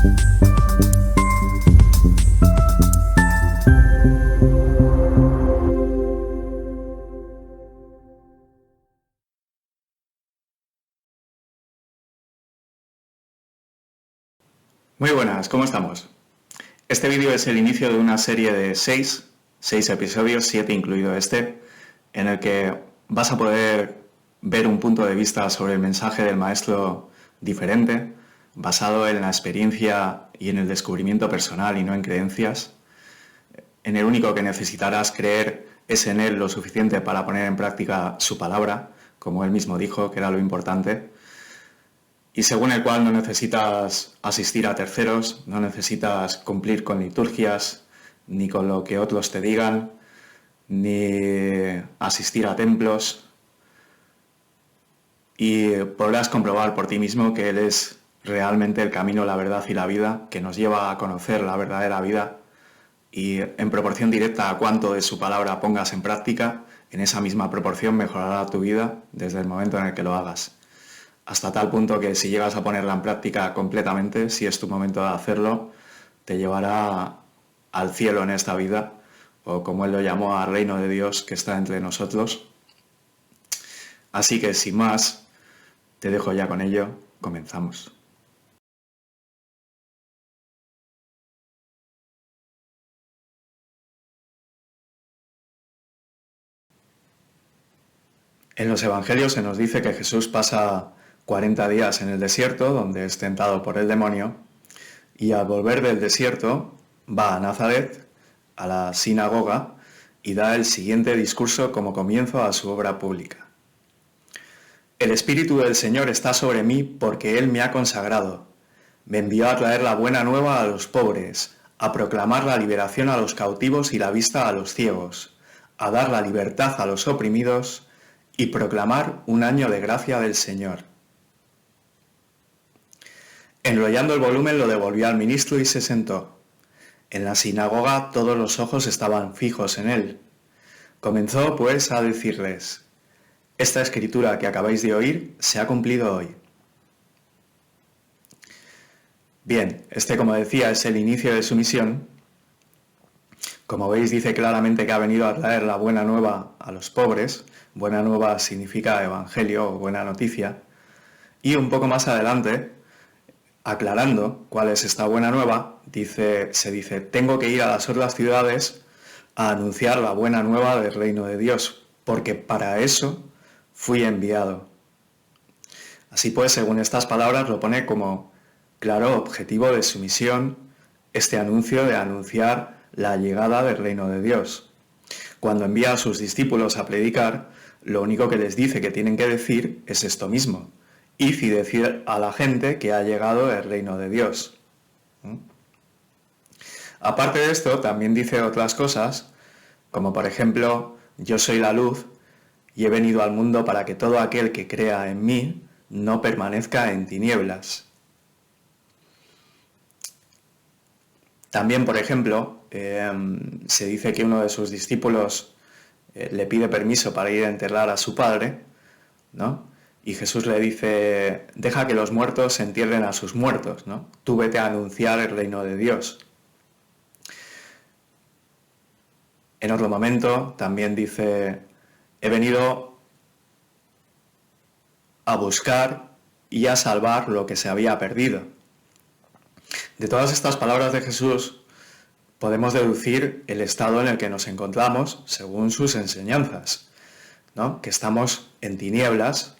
Muy buenas, ¿cómo estamos? Este vídeo es el inicio de una serie de 6 episodios, 7 incluido este, en el que vas a poder ver un punto de vista sobre el mensaje del maestro diferente, basado en la experiencia y en el descubrimiento personal y no en creencias. En el único que necesitarás creer es en él lo suficiente para poner en práctica su palabra, como él mismo dijo, que era lo importante, y según el cual no necesitas asistir a terceros, no necesitas cumplir con liturgias, ni con lo que otros te digan, ni asistir a templos, y podrás comprobar por ti mismo que Él es realmente el camino, la verdad y la vida, que nos lleva a conocer la verdadera vida, y en proporción directa a cuánto de su palabra pongas en práctica, en esa misma proporción mejorará tu vida desde el momento en el que lo hagas. Hasta tal punto que si llegas a ponerla en práctica completamente, si es tu momento de hacerlo, te llevará al cielo en esta vida, o como él lo llamó, al reino de Dios que está entre nosotros. Así que sin más, te dejo ya con ello, comenzamos. En los evangelios se nos dice que Jesús pasa 40 días en el desierto, donde es tentado por el demonio, y al volver del desierto va a Nazaret, a la sinagoga, y da el siguiente discurso como comienzo a su obra pública. El Espíritu del Señor está sobre mí porque Él me ha consagrado. Me envió a traer la buena nueva a los pobres, a proclamar la liberación a los cautivos y la vista a los ciegos, a dar la libertad a los oprimidos y proclamar un año de gracia del Señor. Enrollando el volumen lo devolvió al ministro y se sentó. En la sinagoga todos los ojos estaban fijos en él. Comenzó pues a decirles: esta escritura que acabáis de oír se ha cumplido hoy. Bien, como decía, es el inicio de su misión. Como veis, dice claramente que ha venido a traer la buena nueva a los pobres. Buena nueva significa evangelio o buena noticia. Y un poco más adelante, aclarando cuál es esta buena nueva, se dice: tengo que ir a las otras ciudades a anunciar la buena nueva del reino de Dios, porque para eso fui enviado. Así pues, según estas palabras, lo pone como claro objetivo de su misión este anuncio de anunciar la llegada del reino de Dios. Cuando envía a sus discípulos a predicar, lo único que les dice que tienen que decir es esto mismo: id y decir a la gente que ha llegado el reino de Dios. Aparte de esto, también dice otras cosas, como por ejemplo: yo soy la luz y he venido al mundo para que todo aquel que crea en mí no permanezca en tinieblas. También, por ejemplo, se dice que uno de sus discípulos le pide permiso para ir a enterrar a su padre, ¿no? Y Jesús le dice: deja que los muertos entierren a sus muertos, ¿no? Tú vete a anunciar el reino de Dios. En otro momento también dice: he venido a buscar y a salvar lo que se había perdido. De todas estas palabras de Jesús podemos deducir el estado en el que nos encontramos según sus enseñanzas, ¿no? Que estamos en tinieblas,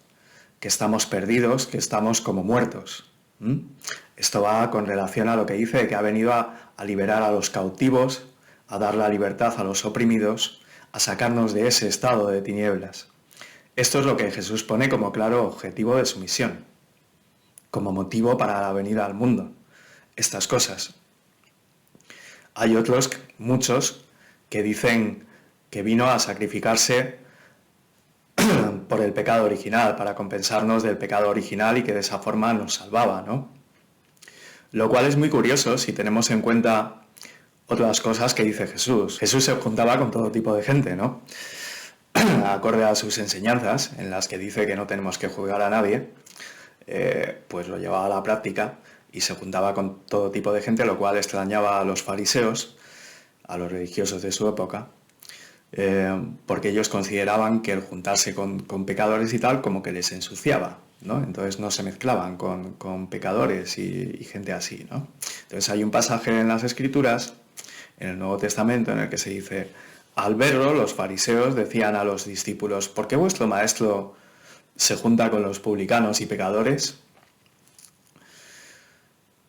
que estamos perdidos, que estamos como muertos. Esto va con relación a lo que dice, que ha venido a liberar a los cautivos, a dar la libertad a los oprimidos, a sacarnos de ese estado de tinieblas. Esto es lo que Jesús pone como claro objetivo de su misión, como motivo para la venida al mundo. Estas cosas. Hay otros, muchos, que dicen que vino a sacrificarse por el pecado original, para compensarnos del pecado original y que de esa forma nos salvaba, ¿no? Lo cual es muy curioso si tenemos en cuenta otras cosas que dice Jesús. Jesús se juntaba con todo tipo de gente, ¿no? Acorde a sus enseñanzas, en las que dice que no tenemos que juzgar a nadie, pues lo llevaba a la práctica. y se juntaba con todo tipo de gente, lo cual extrañaba a los fariseos, a los religiosos de su época, porque ellos consideraban que el juntarse con pecadores y tal como que les ensuciaba, ¿no? Entonces no se mezclaban con pecadores y gente así, ¿no? Entonces hay un pasaje en las Escrituras, en el Nuevo Testamento, en el que se dice: al verlo, los fariseos decían a los discípulos: ¿por qué vuestro maestro se junta con los publicanos y pecadores?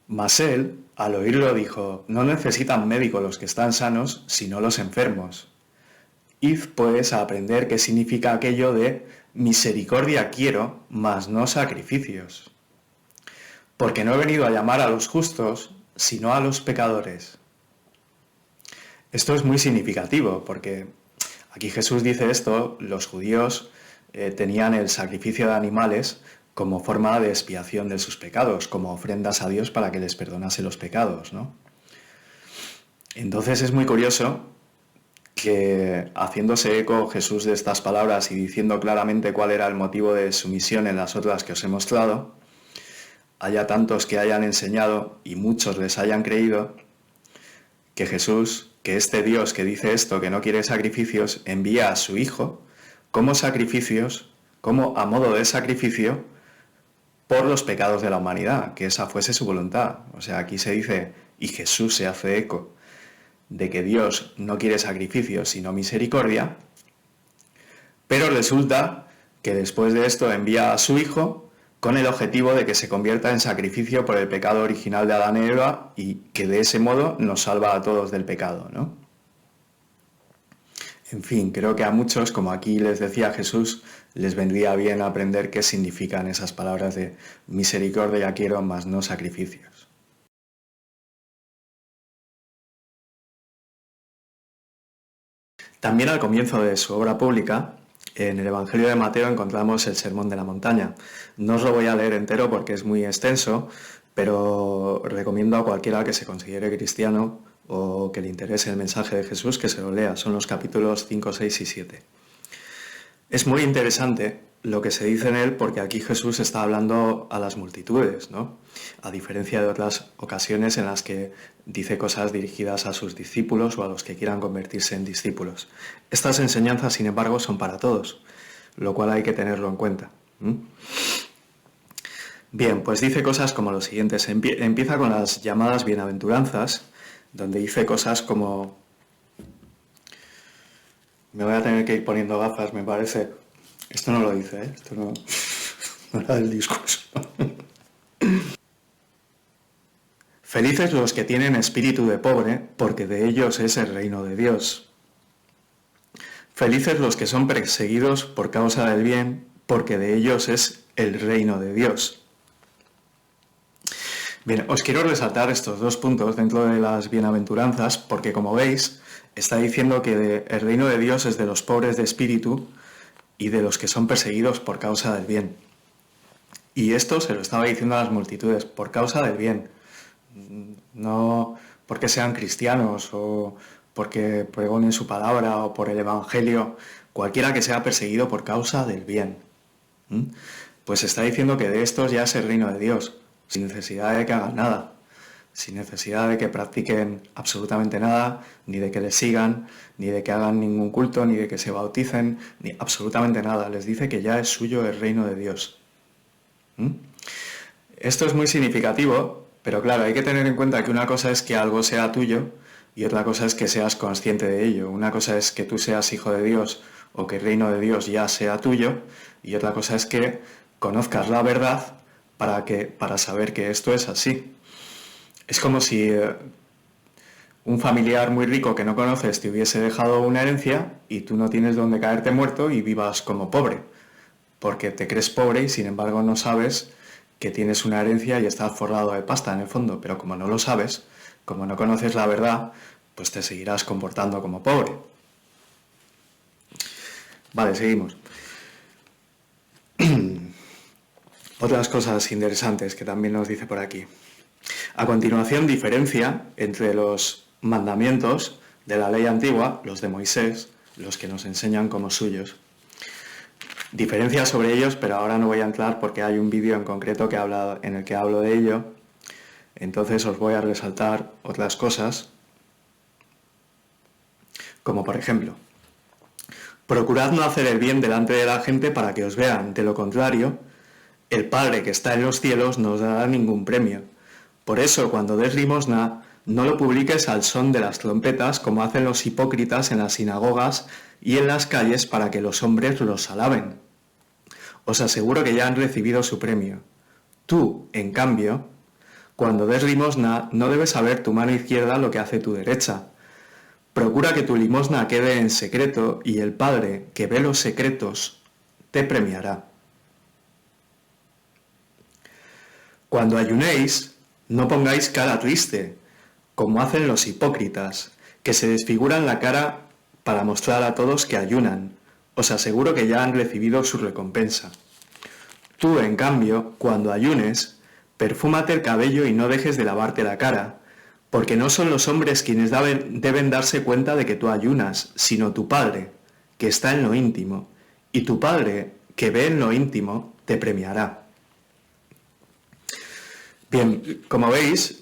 Mas él, al oírlo, dijo: no necesitan médico los que están sanos, sino los enfermos. Id pues a aprender qué significa aquello de misericordia quiero, mas no sacrificios. Porque no he venido a llamar a los justos, sino a los pecadores. Esto es muy significativo, porque aquí Jesús dice esto: los judíos tenían el sacrificio de animales como forma de expiación de sus pecados, como ofrendas a Dios para que les perdonase los pecados, ¿no? Entonces es muy curioso que, haciéndose eco Jesús de estas palabras y diciendo claramente cuál era el motivo de su misión en las otras que os he mostrado, haya tantos que hayan enseñado y muchos les hayan creído que Jesús, que este Dios que dice esto, que no quiere sacrificios, envía a su Hijo como sacrificios, como a modo de sacrificio por los pecados de la humanidad, que esa fuese su voluntad. O sea, aquí se dice, y Jesús se hace eco de que Dios no quiere sacrificios sino misericordia, pero resulta que después de esto envía a su Hijo con el objetivo de que se convierta en sacrificio por el pecado original de Adán y Eva, y que de ese modo nos salva a todos del pecado, ¿no? En fin, creo que a muchos, como aquí les decía Jesús, les vendría bien aprender qué significan esas palabras de misericordia quiero, mas no sacrificios. También al comienzo de su obra pública, en el Evangelio de Mateo, encontramos el Sermón de la Montaña. No os lo voy a leer entero porque es muy extenso, pero recomiendo a cualquiera que se considere cristiano o que le interese el mensaje de Jesús que se lo lea. Son los capítulos 5, 6 y 7. Es muy interesante lo que se dice en él, porque aquí Jesús está hablando a las multitudes, ¿no? A diferencia de otras ocasiones en las que dice cosas dirigidas a sus discípulos o a los que quieran convertirse en discípulos. Estas enseñanzas, sin embargo, son para todos, lo cual hay que tenerlo en cuenta. Bien, pues dice cosas como lo siguiente. Empieza con las llamadas bienaventuranzas, donde dice cosas como... Me voy a tener que ir poniendo gafas, me parece. Esto no lo dice, ¿eh? Esto no era del discurso. Felices los que tienen espíritu de pobre, porque de ellos es el reino de Dios. Felices los que son perseguidos por causa del bien, porque de ellos es el reino de Dios. Bien, os quiero resaltar estos dos puntos dentro de las bienaventuranzas, porque como veis, está diciendo que el reino de Dios es de los pobres de espíritu y de los que son perseguidos por causa del bien. Y esto se lo estaba diciendo a las multitudes, por causa del bien. No porque sean cristianos o porque pregonen su palabra o por el Evangelio, cualquiera que sea perseguido por causa del bien. Pues está diciendo que de estos ya es el reino de Dios, sin necesidad de que hagan nada, sin necesidad de que practiquen absolutamente nada, ni de que les sigan, ni de que hagan ningún culto, ni de que se bauticen, ni absolutamente nada. Les dice que ya es suyo el reino de Dios. Esto es muy significativo, pero claro, hay que tener en cuenta que una cosa es que algo sea tuyo y otra cosa es que seas consciente de ello. Una cosa es que tú seas hijo de Dios o que el reino de Dios ya sea tuyo, y otra cosa es que conozcas la verdad para saber que esto es así. Es como si un familiar muy rico que no conoces te hubiese dejado una herencia y tú no tienes donde caerte muerto y vivas como pobre, porque te crees pobre y sin embargo no sabes que tienes una herencia y estás forrado de pasta en el fondo, pero como no lo sabes, como no conoces la verdad, pues te seguirás comportando como pobre. Vale, seguimos. Otras cosas interesantes que también nos dice por aquí. A continuación, diferencia entre los mandamientos de la ley antigua, los de Moisés, los que nos enseñan como suyos. Diferencia sobre ellos, pero ahora no voy a entrar porque hay un vídeo en concreto en el que hablo de ello. Entonces os voy a resaltar otras cosas, como por ejemplo, procurad no hacer el bien delante de la gente para que os vean, de lo contrario, el Padre que está en los cielos no os dará ningún premio. Por eso, cuando des limosna, no lo publiques al son de las trompetas como hacen los hipócritas en las sinagogas y en las calles para que los hombres los alaben. Os aseguro que ya han recibido su premio. Tú, en cambio, cuando des limosna, no debes saber tu mano izquierda lo que hace tu derecha. Procura que tu limosna quede en secreto y el Padre, que ve los secretos, te premiará. Cuando ayunéis, no pongáis cara triste, como hacen los hipócritas, que se desfiguran la cara para mostrar a todos que ayunan. Os aseguro que ya han recibido su recompensa. Tú, en cambio, cuando ayunes, perfúmate el cabello y no dejes de lavarte la cara, porque no son los hombres quienes deben darse cuenta de que tú ayunas, sino tu Padre, que está en lo íntimo, y tu Padre, que ve en lo íntimo, te premiará. Bien, como veis,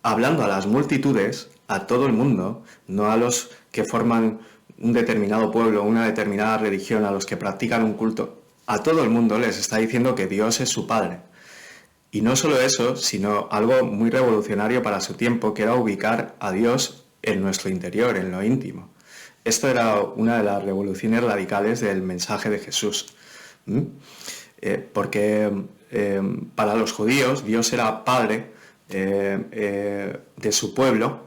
hablando a las multitudes, a todo el mundo, no a los que forman un determinado pueblo, una determinada religión, a los que practican un culto, a todo el mundo les está diciendo que Dios es su Padre. Y no solo eso, sino algo muy revolucionario para su tiempo, que era ubicar a Dios en nuestro interior, en lo íntimo. Esto era una de las revoluciones radicales del mensaje de Jesús. Porque para los judíos Dios era Padre de su pueblo,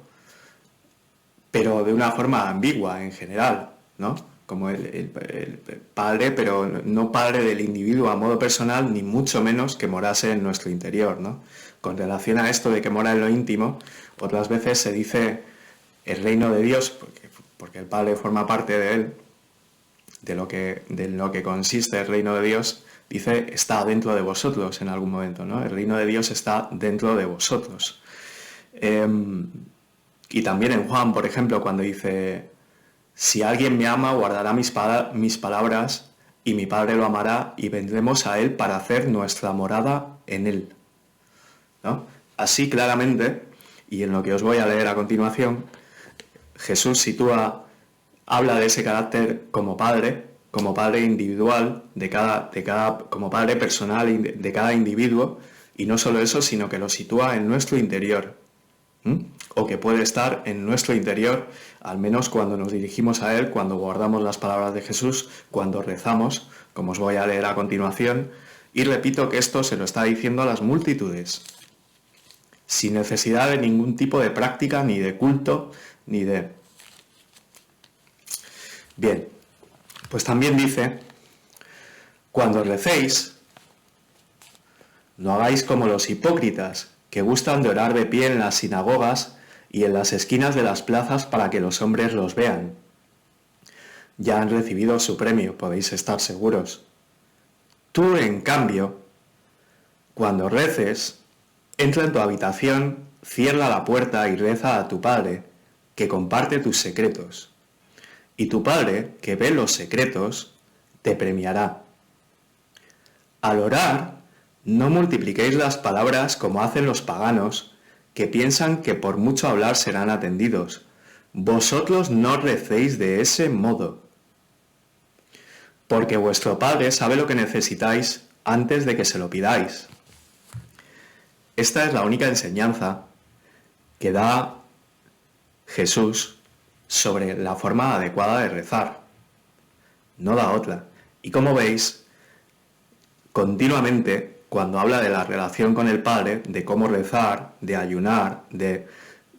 pero de una forma ambigua en general, ¿no? Como el Padre, pero no Padre del individuo a modo personal, ni mucho menos que morase en nuestro interior, ¿no? Con relación a esto de que mora en lo íntimo, otras veces se dice el reino de Dios, porque el Padre forma parte de él, de lo que consiste el reino de Dios, dice, está dentro de vosotros en algún momento, ¿no? El reino de Dios está dentro de vosotros. Y también en Juan, por ejemplo, cuando dice, si alguien me ama, guardará mis palabras, y mi Padre lo amará, y vendremos a él para hacer nuestra morada en él, ¿no? Así claramente, y en lo que os voy a leer a continuación, Jesús habla de ese carácter como Padre individual, como Padre personal de cada individuo, y no solo eso, sino que lo sitúa en nuestro interior, o que puede estar en nuestro interior, al menos cuando nos dirigimos a Él, cuando guardamos las palabras de Jesús, cuando rezamos, como os voy a leer a continuación, y repito que esto se lo está diciendo a las multitudes, sin necesidad de ningún tipo de práctica, ni de culto, ni de... Bien, pues también dice, cuando recéis, no hagáis como los hipócritas, que gustan de orar de pie en las sinagogas y en las esquinas de las plazas para que los hombres los vean. Ya han recibido su premio, podéis estar seguros. Tú, en cambio, cuando reces, entra en tu habitación, cierra la puerta y reza a tu Padre, que comparte tus secretos. Y tu Padre, que ve los secretos, te premiará. Al orar, no multipliquéis las palabras como hacen los paganos, que piensan que por mucho hablar serán atendidos. Vosotros no recéis de ese modo, porque vuestro Padre sabe lo que necesitáis antes de que se lo pidáis. Esta es la única enseñanza que da Jesús sobre la forma adecuada de rezar. No da otra. Y como veis, continuamente, cuando habla de la relación con el Padre, de cómo rezar, de ayunar,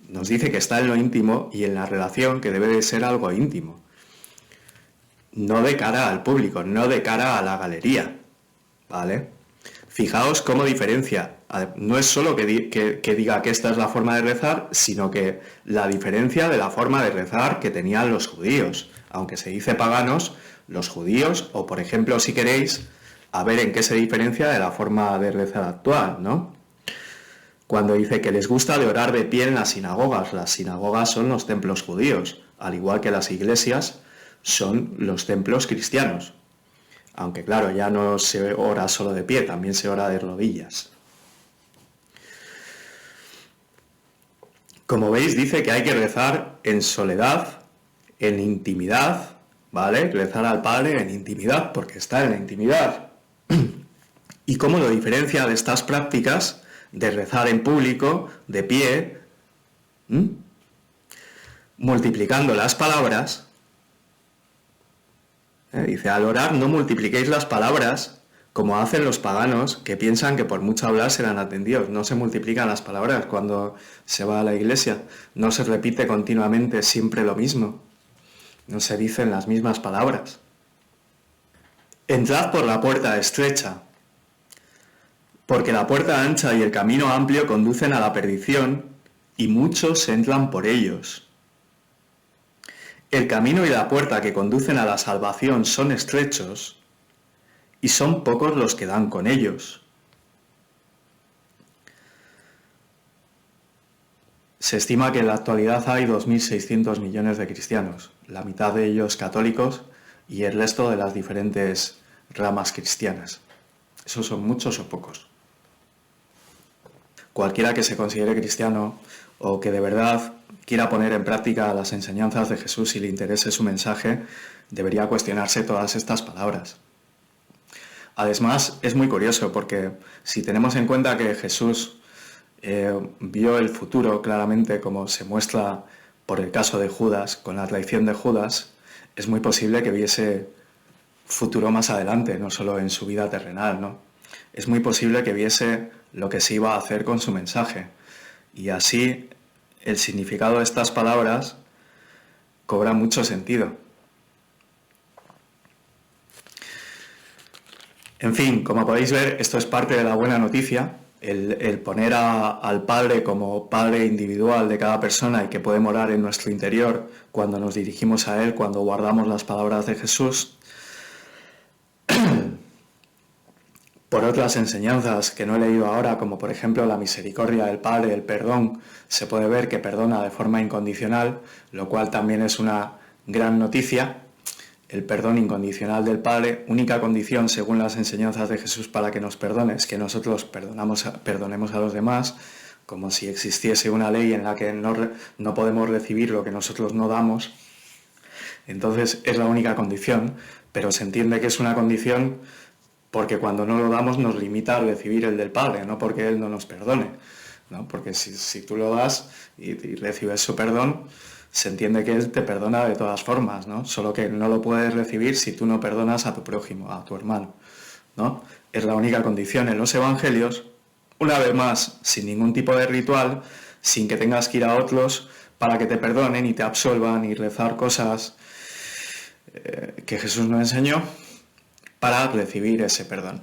nos dice que está en lo íntimo y en la relación que debe de ser algo íntimo. No de cara al público, no de cara a la galería, ¿vale? Fijaos cómo diferencia. No es solo que diga que esta es la forma de rezar, sino que la diferencia de la forma de rezar que tenían los judíos. Aunque se dice paganos, los judíos, o por ejemplo, si queréis, a ver en qué se diferencia de la forma de rezar actual, ¿no? Cuando dice que les gusta de orar de pie en las sinagogas son los templos judíos, al igual que las iglesias son los templos cristianos. Aunque claro, ya no se ora solo de pie, también se ora de rodillas. Como veis, dice que hay que rezar en soledad, en intimidad, ¿vale? Rezar al Padre en intimidad, porque está en la intimidad. ¿Y cómo lo diferencia de estas prácticas de rezar en público, de pie? Multiplicando las palabras. Dice, al orar no multipliquéis las palabras, como hacen los paganos, que piensan que por mucho hablar serán atendidos. No se multiplican las palabras cuando se va a la iglesia. No se repite continuamente siempre lo mismo. No se dicen las mismas palabras. Entrad por la puerta estrecha, porque la puerta ancha y el camino amplio conducen a la perdición, y muchos entran por ellos. El camino y la puerta que conducen a la salvación son estrechos, y son pocos los que dan con ellos. Se estima que en la actualidad hay 2.600 millones de cristianos, la mitad de ellos católicos y el resto de las diferentes ramas cristianas. ¿Esos son muchos o pocos? Cualquiera que se considere cristiano o que de verdad quiera poner en práctica las enseñanzas de Jesús y le interese su mensaje, debería cuestionarse todas estas palabras. Además, es muy curioso porque si tenemos en cuenta que Jesús vio el futuro claramente, como se muestra por el caso de Judas, con la traición de Judas, es muy posible que viese futuro más adelante, no solo en su vida terrenal, ¿no? Es muy posible que viese lo que se iba a hacer con su mensaje. Y así el significado de estas palabras cobra mucho sentido. En fin, como podéis ver, esto es parte de la buena noticia, el poner al Padre como Padre individual de cada persona y que puede morar en nuestro interior cuando nos dirigimos a Él, cuando guardamos las palabras de Jesús. Por otras enseñanzas que no he leído ahora, como por ejemplo la misericordia del Padre, el perdón, se puede ver que perdona de forma incondicional, lo cual también es una gran noticia. El perdón incondicional del Padre, única condición según las enseñanzas de Jesús para que nos perdone, es que nosotros perdonemos a los demás, como si existiese una ley en la que no podemos recibir lo que nosotros no damos. Entonces es la única condición, pero se entiende que es una condición porque cuando no lo damos nos limita a recibir el del Padre, no porque Él no nos perdone, ¿no? Porque si tú lo das y recibes su perdón, se entiende que Él te perdona de todas formas, ¿no? Solo que no lo puedes recibir si tú no perdonas a tu prójimo, a tu hermano, ¿no? Es la única condición. En los evangelios, una vez más, sin ningún tipo de ritual, sin que tengas que ir a otros para que te perdonen y te absolvan y rezar cosas que Jesús no enseñó, para recibir ese perdón.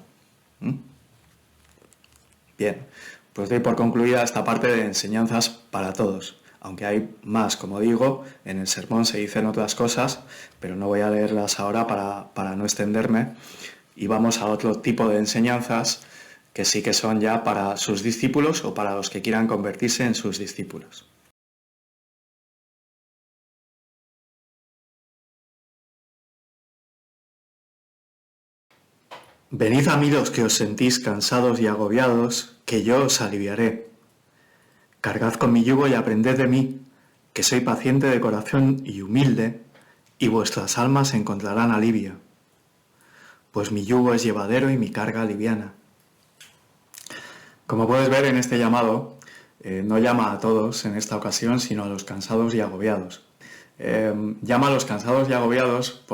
Bien, pues doy por concluida esta parte de enseñanzas para todos. Aunque hay más, como digo, en el sermón se dicen otras cosas, pero no voy a leerlas ahora para no extenderme. Y vamos a otro tipo de enseñanzas que sí que son ya para sus discípulos o para los que quieran convertirse en sus discípulos. Venid a mí los que os sentís cansados y agobiados, que yo os aliviaré. Cargad con mi yugo y aprended de mí, que soy paciente de corazón y humilde, y vuestras almas encontrarán alivio. Pues mi yugo es llevadero y mi carga liviana. Como puedes ver en este llamado, no llama a todos en esta ocasión, sino a los cansados y agobiados. Llama a los cansados y agobiados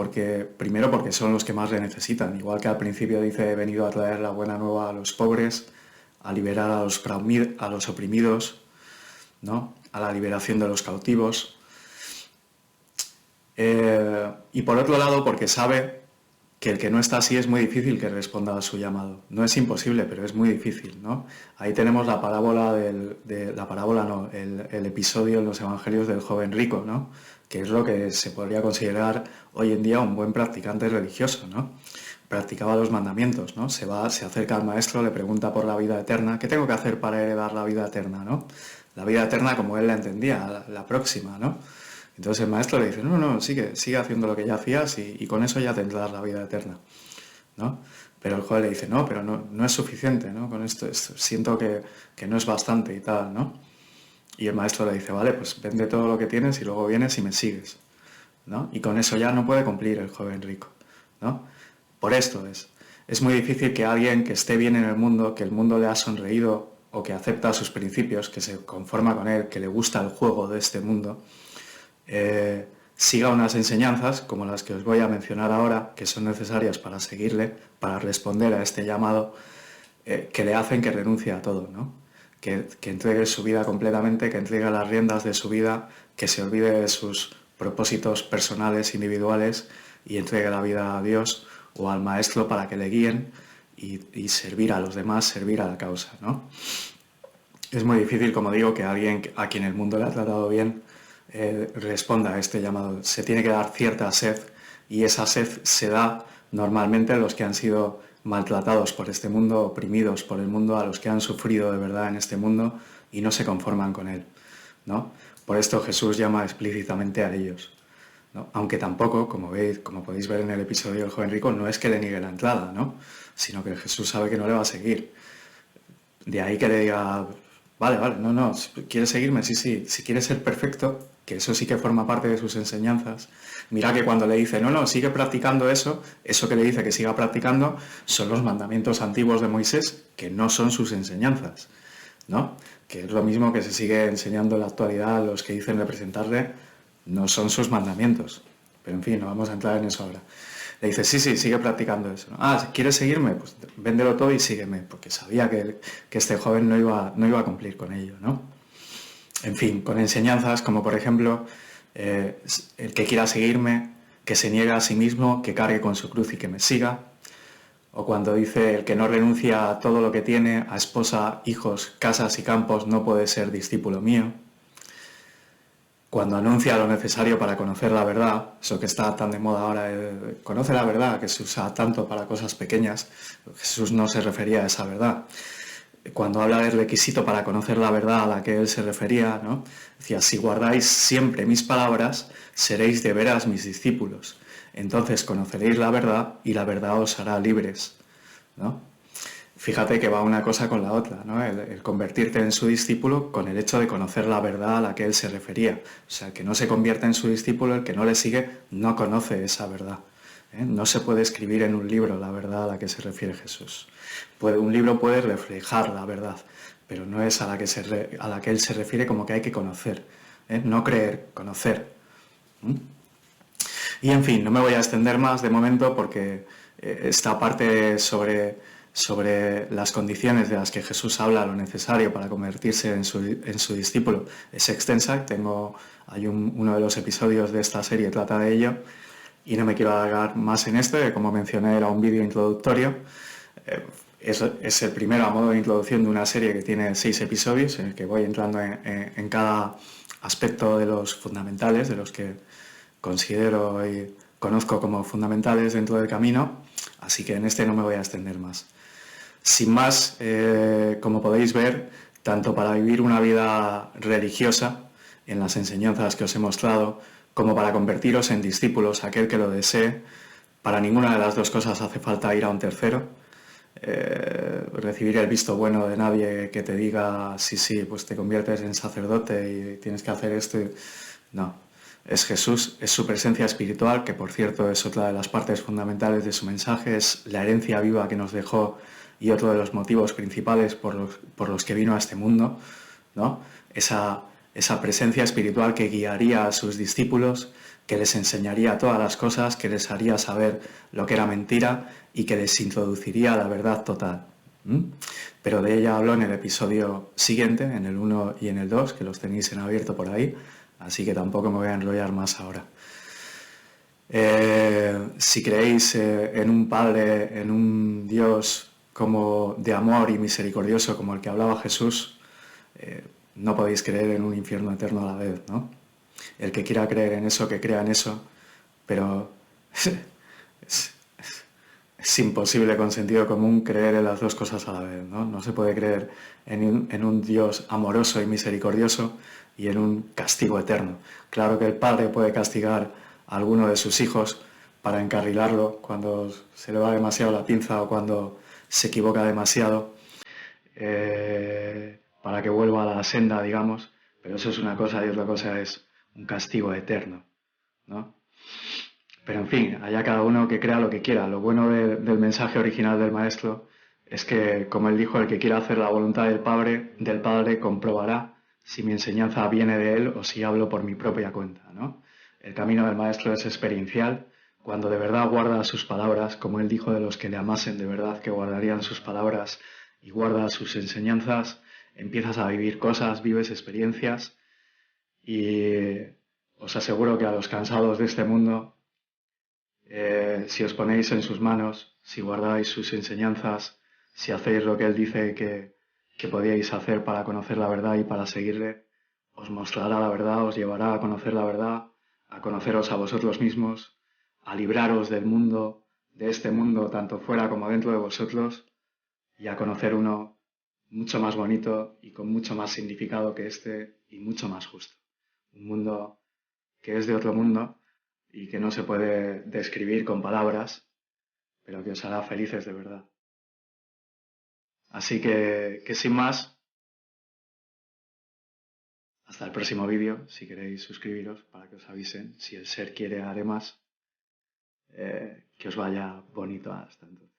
primero porque son los que más le necesitan. Igual que al principio dice, he venido a traer la buena nueva a los pobres, a liberar a los oprimidos, ¿no? A la liberación de los cautivos. Y por otro lado, porque sabe que el que no está así es muy difícil que responda a su llamado. No es imposible, pero es muy difícil, ¿no? Ahí tenemos la parábola el episodio en los evangelios del joven rico, ¿no? Que es lo que se podría considerar hoy en día un buen practicante religioso, ¿no? Practicaba los mandamientos, ¿no? Se acerca al maestro, le pregunta por la vida eterna. ¿Qué tengo que hacer para heredar la vida eterna, no? La vida eterna como él la entendía, la próxima, ¿no? Entonces el maestro le dice, no, sigue haciendo lo que ya hacías y con eso ya tendrás la vida eterna, ¿no? Pero el joven le dice, pero no es suficiente, ¿no? Con esto siento que no es bastante y tal, ¿no? Y el maestro le dice, vale, pues vende todo lo que tienes y luego vienes y me sigues, ¿no? Y con eso ya no puede cumplir el joven rico, ¿no? Por esto es muy difícil que alguien que esté bien en el mundo, que el mundo le ha sonreído o que acepta sus principios, que se conforma con él, que le gusta el juego de este mundo, siga unas enseñanzas como las que os voy a mencionar ahora, que son necesarias para seguirle, para responder a este llamado, que le hacen que renuncie a todo, ¿no? Que entregue su vida completamente, que entregue las riendas de su vida, que se olvide de sus propósitos personales, individuales, y entregue la vida a Dios o al Maestro para que le guíen y servir a los demás, servir a la causa, ¿no? Es muy difícil, como digo, que alguien a quien el mundo le ha tratado bien responda a este llamado. Se tiene que dar cierta sed y esa sed se da normalmente a los que han sido maltratados por este mundo, oprimidos por el mundo, a los que han sufrido de verdad en este mundo y no se conforman con él, ¿no? Por esto Jesús llama explícitamente a ellos, ¿no? Aunque tampoco, como veis, como podéis ver en el episodio del joven rico, no es que le niegue la entrada, ¿no? Sino que Jesús sabe que no le va a seguir. De ahí que le diga, vale, vale, no, no, si quieres seguirme, sí, sí, si quieres ser perfecto, que eso sí que forma parte de sus enseñanzas. Mira que cuando le dice, no, no, sigue practicando eso que le dice que siga practicando, son los mandamientos antiguos de Moisés, que no son sus enseñanzas, ¿no? Que es lo mismo que se sigue enseñando en la actualidad a los que dicen representarle, no son sus mandamientos. Pero en fin, no vamos a entrar en eso ahora. Le dice, sí, sí, sigue practicando eso, ¿no? Ah, ¿quieres seguirme? Pues véndelo todo y sígueme, porque sabía que este joven no iba a cumplir con ello, ¿no? En fin, con enseñanzas como por ejemplo, el que quiera seguirme, que se niegue a sí mismo, que cargue con su cruz y que me siga. O cuando dice, el que no renuncia a todo lo que tiene, a esposa, hijos, casas y campos, no puede ser discípulo mío. Cuando anuncia lo necesario para conocer la verdad, eso que está tan de moda ahora, conoce la verdad, que se usa tanto para cosas pequeñas, Jesús no se refería a esa verdad. Cuando habla del requisito para conocer la verdad a la que él se refería, ¿no? Decía, si guardáis siempre mis palabras, seréis de veras mis discípulos. Entonces conoceréis la verdad y la verdad os hará libres, ¿no? Fíjate que va una cosa con la otra, ¿no? El convertirte en su discípulo con el hecho de conocer la verdad a la que él se refería. O sea, el que no se convierte en su discípulo, el que no le sigue, no conoce esa verdad. No se puede escribir en un libro la verdad a la que se refiere Jesús. Un libro puede reflejar la verdad, pero no es a la que él se refiere como que hay que conocer. No creer, conocer. ¿Mm? Y en fin, no me voy a extender más de momento porque esta parte sobre las condiciones de las que Jesús habla, lo necesario para convertirse en su discípulo, es extensa. Hay uno de los episodios de esta serie trata de ello y no me quiero alargar más en esto, que como mencioné era un vídeo introductorio. Es el primero a modo de introducción de una serie que tiene 6 episodios en el que voy entrando en cada aspecto de los fundamentales, de los que considero y conozco como fundamentales dentro del camino, así que en este no me voy a extender más. Sin más, como podéis ver, tanto para vivir una vida religiosa, en las enseñanzas que os he mostrado, como para convertiros en discípulos, aquel que lo desee, para ninguna de las dos cosas hace falta ir a un tercero, recibir el visto bueno de nadie que te diga, sí, sí, pues te conviertes en sacerdote y tienes que hacer esto. No, es Jesús, es su presencia espiritual, que por cierto es otra de las partes fundamentales de su mensaje, es la herencia viva que nos dejó y otro de los motivos principales por los que vino a este mundo, ¿no? Esa presencia espiritual que guiaría a sus discípulos, que les enseñaría todas las cosas, que les haría saber lo que era mentira y que les introduciría a la verdad total. Pero de ella hablo en el episodio siguiente, en el 1 y en el 2, que los tenéis en abierto por ahí, así que tampoco me voy a enrollar más ahora. Si creéis en un Padre, en un Dios como de amor y misericordioso como el que hablaba Jesús, no podéis creer en un infierno eterno a la vez, ¿no? El que quiera creer en eso, que crea en eso, pero es imposible con sentido común creer en las dos cosas a la vez, ¿no? No se puede creer en un Dios amoroso y misericordioso y en un castigo eterno. Claro que el Padre puede castigar a alguno de sus hijos para encarrilarlo cuando se le va demasiado la pinza o cuando se equivoca demasiado, para que vuelva a la senda, digamos, pero eso es una cosa y otra cosa es un castigo eterno, ¿no? Pero en fin, allá cada uno que crea lo que quiera. Lo bueno del mensaje original del Maestro es que, como él dijo, el que quiera hacer la voluntad del Padre comprobará si mi enseñanza viene de él o si hablo por mi propia cuenta, ¿no? El camino del Maestro es experiencial. Cuando de verdad guarda sus palabras, como él dijo de los que le amasen de verdad que guardarían sus palabras y guarda sus enseñanzas, empiezas a vivir cosas, vives experiencias y os aseguro que a los cansados de este mundo, si os ponéis en sus manos, si guardáis sus enseñanzas, si hacéis lo que Él dice que podíais hacer para conocer la verdad y para seguirle, os mostrará la verdad, os llevará a conocer la verdad, a conoceros a vosotros mismos, a libraros del mundo, de este mundo, tanto fuera como dentro de vosotros, y a conocer uno mucho más bonito y con mucho más significado que este y mucho más justo. Un mundo que es de otro mundo y que no se puede describir con palabras, pero que os hará felices de verdad. Así que sin más, hasta el próximo vídeo. Si queréis suscribiros para que os avisen. Si el ser quiere, haré más. Que os vaya bonito hasta entonces.